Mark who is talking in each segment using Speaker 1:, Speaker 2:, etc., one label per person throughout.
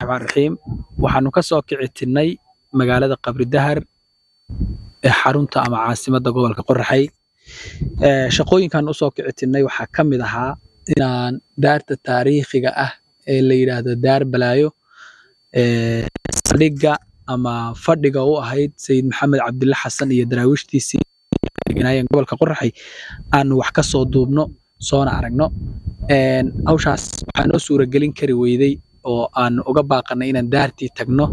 Speaker 1: الرحمن الرحيم waxaanu ka soo kicitinay magaalada Qabri Dahar ee xarunta ama caasimadda gobolka Qorraxay shaqooyinkan u soo kicitinay waxa kamid ahaa inaan daarta taariikhiga ah ee la yiraahdo Daar Balaayo saldhigga ama fadhiga u ahayd Sayid Maxamed Cabdilla Xasan iyo daraawiishtiisii deegaanada gobolka Qorraxay aan wax ka soo duubno soona aragno hawshaas waxaan oo suuragelin kari weyday oo aan uga baaqanay inaan daartii tagno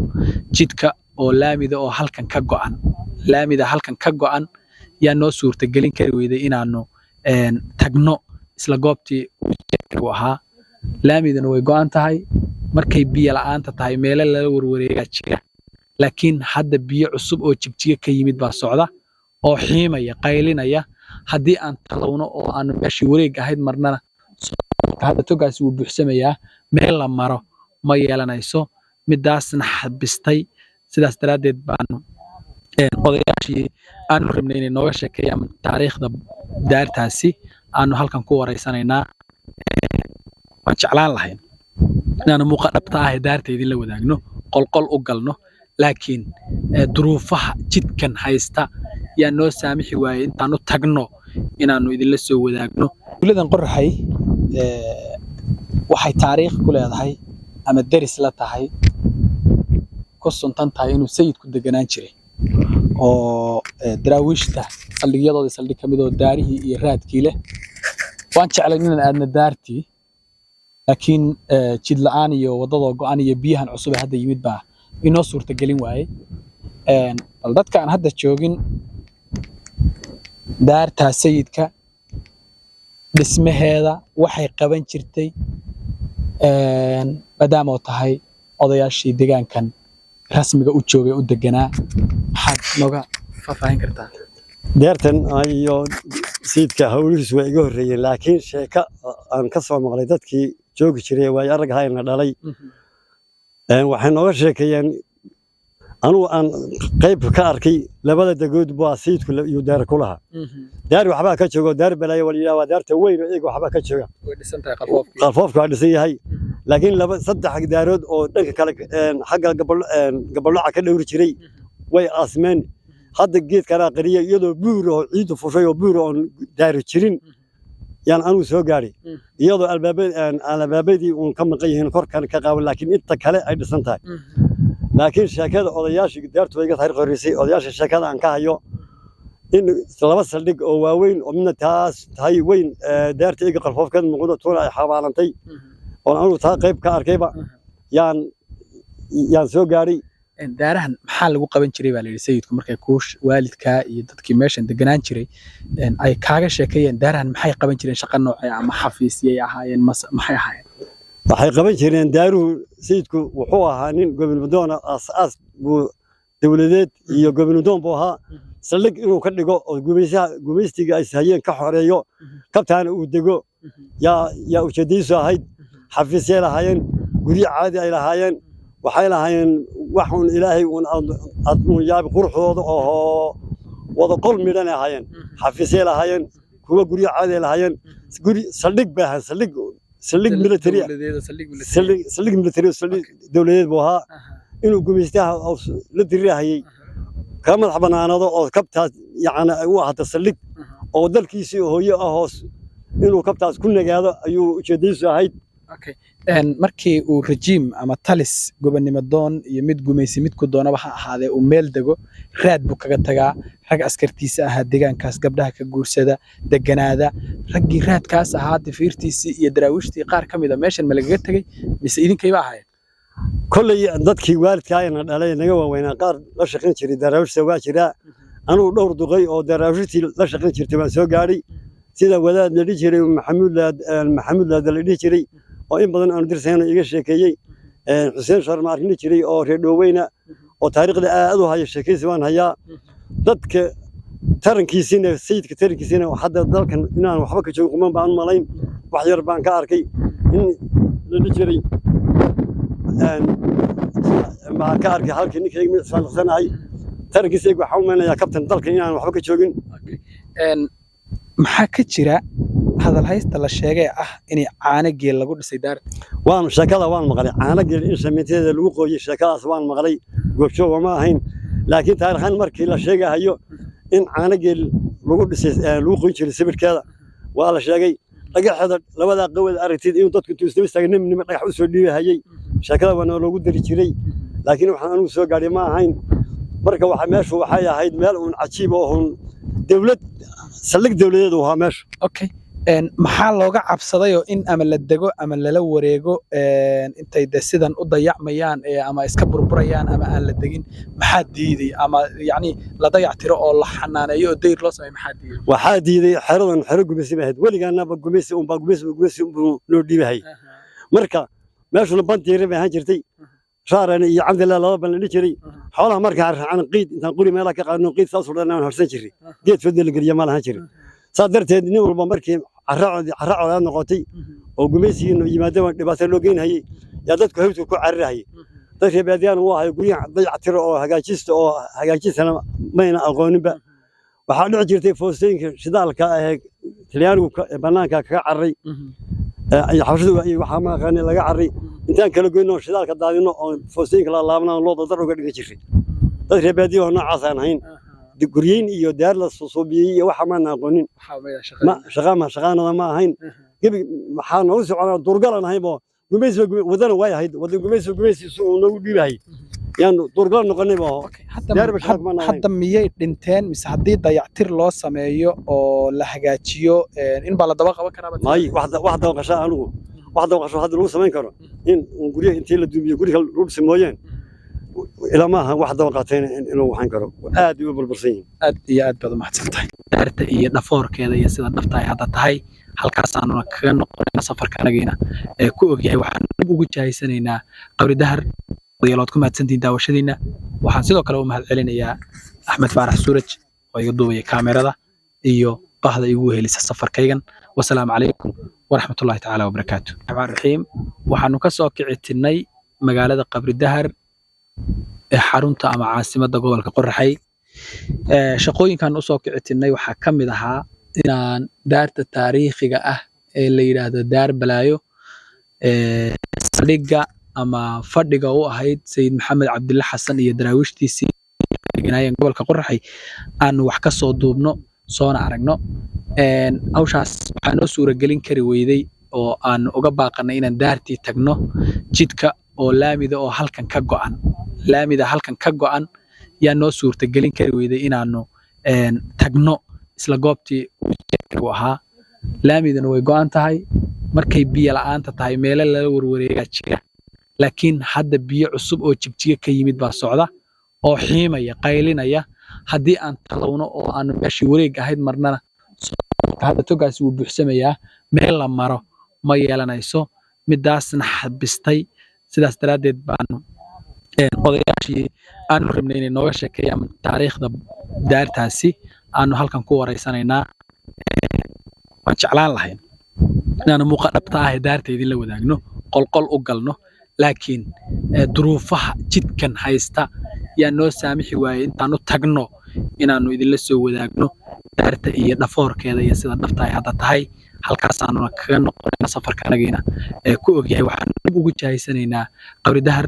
Speaker 1: jidka oo laamida oo halkan ka go'an yaa noo suurtagelin kari weyday inaanu tagno isla goobtii uu ahaa laamidana way go'an tahay markay biyo la'aanta tahay meel la warwareegaa jira laakiin hadda biyo cusub oo jigjiga ka yimid baa socda oo xiimaya qaylinaya haddii aan talowno oo aan meeshii wareeg ahayd marnana hadda togaasi wuu buuxsamayaa meel la maro ma yeelanayso midaasna xabistay sidaas daraadeed baan odayaashii aanu rabnay inay nooga sheekeeyaan taariikhda daartaasi aanu halkan ku wareysanaynaa waan jeclaan lahayn inaan muuqa dhabta ah ee daarta idinla wadaagno qolqol u galno laakiin duruufaha jidkan haysta yaa noo saamixi waayay intaanu tagno inaanu idinla soo wadaagno dowladan Qorraxay waxay taariikh ku leedahay ama daris la tahay ku suntan tahay inuu sayidku deganaan jiray oo daraawiishta saldhigyadooda saldhig kamid oo daarihii iyo raadkii leh waan jeclay inaan aadna daartii laakiin jid la'aan iyo wadada go'an iyo biyahan cusub ee hadda yimid baa inoo suurtagelin waayay bal dadka aan hadda joogin daarta sayidka dhismaheeda waxay qaban jirtay maadaama oo tahay odayaashii deegaankan rasmiga u joogay u deganaa maxaad nooga faahfaahin kartaa
Speaker 2: daartan iyo sayidka hawlihiisu way iga horreeyeen laakiin sheeko aan ka soo maqlay dadkii joogi jiray way arag hayna dhalay waxay nooga sheekeeyeen anugu aan qayb ka arkay labada dagood baa sayidku iyo daar ku lahaa daar waxba ka joogo Daar Balaayo waliya waa daarta weyn oo iyagu waxba ka jooga
Speaker 1: way dhisan tahay
Speaker 2: qalfoofka waa dhisan yahay laakiin saddex daarood oo dhanka kale xagga gabalooca ka dhowr jiray way asmeen hadda geed kala qariya iyadoo buur oo ciid fushay oo buur oo daar jirin yaan anu soo gaaray iyadoo albaabadii uu ka maqan yihiin korkan ka qaawan laakiin inta kale ay dhisan tahay laakiin sheekada odayaashii daartu way ka taariikh horeysay odayaasha sheekada aan ka hayo in laba saldhig oo waaweyn oo midna taas tahay weyn daarta iga qalfoofkeed muuqdo toona ay xabaalantay oo anu taa qayb ka arkayba yaan soo gaaray
Speaker 1: daarahan maxaa lagu qaban jiray baa la yiri sayidku markay kuush waalidka iyo dadkii meeshan deganaan jiray ay kaaga sheekeeyeen daarahan maxay qaban jireen shaqo noocay ama xafiisyay ahaayeen maxay ahaayeen
Speaker 2: waxay qaban jireen daaruhu sayidku wuxuu ahaa nin gobol aas buu dawladeed iyo gobol buu ahaa saldhig inuu ka dhigo oo gumaystiga ay hayeen ka xoreeyo kabtaana uu dego yaa ujeedadiisu ahayd xafiisyay lahaayeen guryo caadi ay lahaayeen waxay lahaayeen wax uun ilaahay uun yaabi quruxdooda oo wada qol midhan ahaayeen xafiisyay lahaayeen kuwa guryo caadi ay lahaayeen guri saldhig baa ahaa saldhig military dawladeed buu ahaa inuu gumaystaha la dirihayay ka madax banaanado oo kabtaas yacni u ahaato saldhig oo dalkiisii hooyo ah hoos inuu kabtaas ku nagaado ayuu ujeedadiisu ahayd
Speaker 1: markii uu rejiim ama talis gobonnimo doon iyo mid gumaysi midku doonaba ha ahaadee uu meel dego raad buu kaga tagaa rag askartiisa ahaa deegaankaas gabdhaha ka guursada deganaada raggii raadkaas ahaa difiirtiisii iyo daraawiishtii qaar ka mid a meeshan ma lagaga tegay mise idinkayba ahaayeen
Speaker 2: kolley dadkii waalidkaayna dhalay naga waaweynaa qaar la shaqayn jiray daraawiishta waa jiraa anugu dhowr duqay oo daraawiishtii la shaqayn jirtay waan soo gaadhay sida wadaad la dhihi jiray maxamuud laada la dhihi jiray oo in badan aanu dirsayno iga sheekeeyey xuseen sharma arkin jiray oo reer Dhooweyna oo taariikhda aad u hayo sheekaysi waan hayaa dadka tarankiisina sayidka tarankiisina hadda dalkan inaan waxba ka joogo kuma baan malayn wax yar baan ka arkay in la dhihi jiray ma ka arkay halkii ninkayga mid saaqsanahay tarankiisa waxa uu meenayaa kabtan dalkan inaan waxba ka joogin
Speaker 1: maxaa ka jira hadal haysta la sheegay in caano geel lagu dhisay daarta
Speaker 2: waan shakada waan maqlay caana geel in sameynteeda lagu qooyay shakadaas waan maqlay goobjoog ma ahayn laakiin taariikhan markii la sheegayo in caana geel lagu dhisay lagu qooy jiray sawirkeeda waa la sheegay dhagaxda labada qowad aragtid in dadku tuustay istaagnimo dhagax u soo dhiibahayay shakada wana loogu dari jiray laakiin waxaan anigu soo gaaray ma ahayn marka waxa meeshu waxay ahayd meel uun cajiib oo dawlad salig dawladeed oo meesha
Speaker 1: okay maxaa looga cabsaday oo in ama la dego ama lala wareego intay sidan u dayacmayaan ama iska burburayaan ama aan la degin maxaa diiday ama yani la dayactiro oo la xanaaneeyo oo dayr loo sameeyo maxaa diiday
Speaker 2: waxaa diiday xeradan xero gubeysi bahayd weligaana gubeysi loo dhiibahay marka meeshu bantiire baan jirtay شارن iyo cabdillah laba ban la jiray xoolaha markaa raacaan qiid intaan qori meel ka qaadno qiid saas oo dhan aan horsan jiray geed fadil galiya ma lahan jiray sadarteed nin walba markii carracooda noqotay oo gumeysiino yimaadaba dhibaato loo geynayay yaa dadku hawdku ku carrahay dadka baadiyaan uu ahay guriga dayactiro oo hagaajisana mayna aqooninba waxaa dhici jirtay foostooyinka shidaalka ee talyaanigu banaanka ka carray ay xabshadu ay waxa ma qani laga carray intaan kala goyno shidaalka daadino oo foostooyinka la laabnaa loo dadar uga dhigi jiray dadka baadiyo noocaas aan ahayn guriyin iyo daar la suubiyay iyo waxa ma aqoonin shaqaanada ma ahayn gabi waxaa noo soconaa durgalan haybo gumeysi wadana way ahayd wadan gumeysi soo noogu dhiibahay yaan durgal noqonay baa
Speaker 1: hadda miyay dhinteen mise haddii dayactir loo sameeyo oo la hagaajiyo in baa la daba qaban karaa
Speaker 2: may wax daba qashaa anigu wax daba qasho hadda lagu sameyn karo in guriga intii la duubiyo guriga lagu sameeyeen ila ma aha wax daba qaateen inuu waxaan karo aad u burbursan
Speaker 1: aad iyo aad baad mahadsantahay daarta iyo dhafoorkeeda iyo sida dhabta ay hadda tahay halkaas aanu kaga noqonayna safarka anageena ee ku ogyahay waxaan dib ugu jaahisaneynaa qabri dahar وديالات كم هتسنتين داوشدينا waxaan sidoo kale u mahad celinayaa Axmed Faarax Suuraj oo iga duubay kaamirada iyo qahda igu helisa safarkaygan wassalaamu calaykum waraxmatullaahi tacaala wabarakaatuh raxiim waxaanu ka soo kicitinay magaalada qabri dahar ee xarunta ama caasimadda gobolka Qorraxay shaqooyinkan u soo kicitinay waxa kamid ahaa inaan daarta taariikhiga ah ee la yiraahdo daar balaayo saldhigga ama fadhiga u ahayd Sayid Maxamed Cabdilla Xasan iyo daraawiishtiisii deegaanayeen gobolka Qorraxay aan wax ka soo duubno soona aragno hawshaas waxaan oo suuragelin kari weyday oo aan uga baaqanay inaan daartii tagno jidka oo laamida oo halkan ka go'an yaa noo suurtagelin kari weyday inaanu tagno isla goobtii uu ahaa laamidana way go'an tahay markay biyo la'aanta tahay meel la warwareegaa jira laakiin hadda biyo cusub oo jibjiga ka yimid baa socda oo xiimaya qaylinaya haddii aan talowno oo aan meeshii wareeg ahayd marnana hadda togaasi wuu buuxsamayaa meel la maro ma yeelanayso midaasna xabistay sidaas daraadeed baanu odayaashii aanu rabnay inay nooga sheekeeyaan taariikhda daartaasi aanu halkan ku wareysanaynaa waan jeclaan lahayn inaanu muuqa dhabta ah ee daarta idinla wadaagno qolqol u galno laakiin duruufaha jidkan haysta yaa noo saamixi waayay intaanu tagno inaanu idinla soo wadaagno daarta iyo dhafoorkeeda iyo sida dhabta ay hadda tahay halkaas aanu kaga noqonayna safarka anageena ee ku ogyahay waxaan dib ugu jaahisaneynaa qabri dahar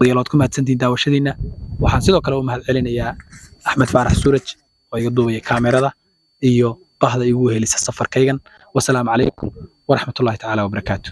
Speaker 1: وديالات كم هتسنتين داوشدينا waxaan sidoo kale u mahad celinayaa Axmed Faarax Suuraj oo iga duubay kaamirada iyo qahda igu helisa safarkaygan wassalaamu calaykum waraxmatullaahi tacaala wabarakaatuh